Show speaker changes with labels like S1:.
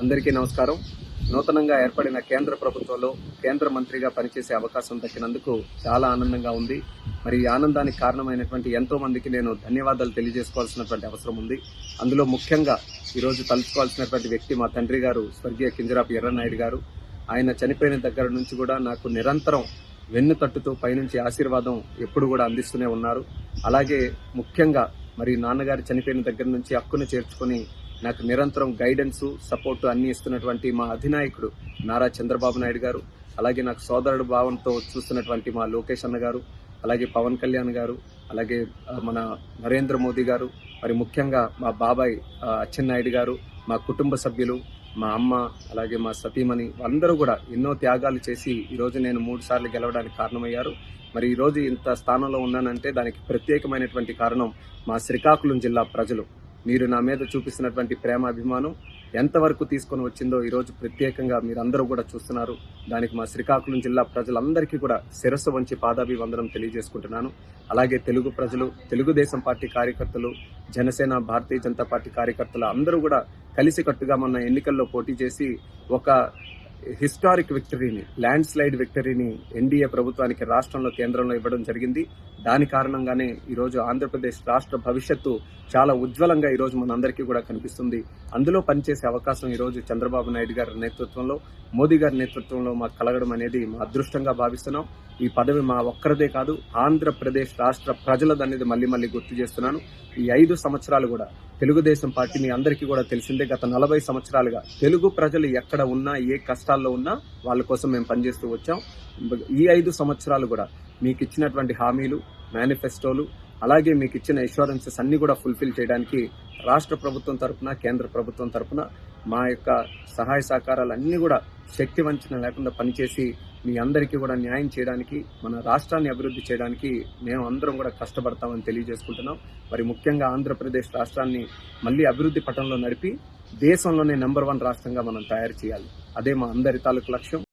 S1: అందరికీ నమస్కారం. నూతనంగా ఏర్పడిన కేంద్ర ప్రభుత్వంలో కేంద్ర మంత్రిగా పనిచేసే అవకాశం దక్కినందుకు చాలా ఆనందంగా ఉంది. మరి ఈ ఆనందానికి కారణమైనటువంటి ఎంతో మందికి నేను ధన్యవాదాలు తెలియజేసుకోవాల్సినటువంటి అవసరం ఉంది. అందులో ముఖ్యంగా ఈరోజు తలుచుకోవాల్సినటువంటి వ్యక్తి మా తండ్రి గారు స్వర్గీయ కింజరాపు ఎర్రన్నాయుడు గారు. ఆయన చనిపోయిన దగ్గర నుంచి కూడా నాకు నిరంతరం వెన్ను తట్టుతూ పైనుంచి ఆశీర్వాదం ఎప్పుడు కూడా అందిస్తూనే ఉన్నారు. అలాగే ముఖ్యంగా మరి నాన్నగారు చనిపోయిన దగ్గర నుంచి హక్కును చేర్చుకుని నాకు నిరంతరం గైడెన్స్, సపోర్ట్ అన్ని ఇస్తున్నటువంటి మా అధినాయకుడు నారా చంద్రబాబు నాయుడు గారు, అలాగే నాకు సోదరుడు భావంతో చూస్తున్నటువంటి మా లోకేష్ అన్న గారు, అలాగే పవన్ కళ్యాణ్ గారు, అలాగే మన నరేంద్ర మోదీ గారు, మరి ముఖ్యంగా మా బాబాయ్ అచ్చెన్నాయుడు గారు, మా కుటుంబ సభ్యులు, మా అమ్మ, అలాగే మా సతీమణి అందరూ కూడా ఎన్నో త్యాగాలు చేసి ఈరోజు నేను 3 సార్లు గెలవడానికి కారణమయ్యారు. మరి ఈరోజు ఇంత స్థానంలో ఉన్నానంటే దానికి ప్రత్యేకమైనటువంటి కారణం మా శ్రీకాకుళం జిల్లా ప్రజలు. మీరు నా మీద చూపిస్తున్నటువంటి ప్రేమ, అభిమానం ఎంతవరకు తీసుకొని వచ్చిందో ఈరోజు ప్రత్యేకంగా మీరందరూ కూడా చూస్తున్నారు. దానికి మా శ్రీకాకుళం జిల్లా ప్రజలందరికీ కూడా శిరస్సు వంచి పాదాభివందనం తెలియజేసుకుంటున్నాను. అలాగే తెలుగు ప్రజలు, తెలుగుదేశం పార్టీ కార్యకర్తలు, జనసేన, భారతీయ జనతా పార్టీ కార్యకర్తలు అందరూ కూడా కలిసికట్టుగా మొన్న ఎన్నికల్లో పోటీ చేసి ఒక హిస్టారిక్ విక్టరీని, ల్యాండ్ స్లైడ్ విక్టరీని ఎన్డీఏ ప్రభుత్వానికి రాష్ట్రంలో, కేంద్రంలో ఇవ్వడం జరిగింది. దాని కారణంగానే ఈరోజు ఆంధ్రప్రదేశ్ రాష్ట్ర భవిష్యత్తు చాలా ఉజ్వలంగా ఈరోజు మనందరికీ కూడా కనిపిస్తుంది. అందులో పనిచేసే అవకాశం ఈరోజు చంద్రబాబు నాయుడు గారి నేతృత్వంలో, మోదీ గారి నేతృత్వంలో మాకు కలగడం అనేది మా అదృష్టంగా భావిస్తున్నాం. ఈ పదవి మా ఒక్కరిదే కాదు, ఆంధ్రప్రదేశ్ రాష్ట్ర ప్రజలదనేది మళ్ళీ గుర్తు చేస్తున్నాను. ఈ 5 సంవత్సరాలు కూడా తెలుగుదేశం పార్టీ మీ అందరికీ కూడా తెలిసిందే, గత 40 సంవత్సరాలుగా తెలుగు ప్రజలు ఎక్కడ ఉన్నా, ఏ కష్టాల్లో ఉన్నా వాళ్ళ కోసం మేము పనిచేస్తూ వచ్చాం. ఈ 5 సంవత్సరాలు కూడా మీకు ఇచ్చినటువంటి హామీలు, మేనిఫెస్టోలు, అలాగే మీకు ఇచ్చిన అష్యూరెన్సెస్ అన్ని కూడా ఫుల్ఫిల్ చేయడానికి రాష్ట్ర ప్రభుత్వం తరఫున, కేంద్ర ప్రభుత్వం తరఫున మా యొక్క సహాయ సహకారాలన్నీ కూడా శక్తి వంచన లేకుండా పనిచేసి మీ అందరికీ కూడా న్యాయం చేయడానికి, మన రాష్ట్రాన్ని అభివృద్ధి చేయడానికి మేము అందరం కూడా కష్టపడతామని తెలియజేసుకుంటున్నాం. మరి ముఖ్యంగా ఆంధ్రప్రదేశ్ రాష్ట్రాన్ని మళ్ళీ అభివృద్ధి పటంలో నడిపి దేశంలోనే నెంబర్ 1 రాష్ట్రంగా మనం తయారు చేయాలి. అదే మా అందరి తాలూకు లక్ష్యం.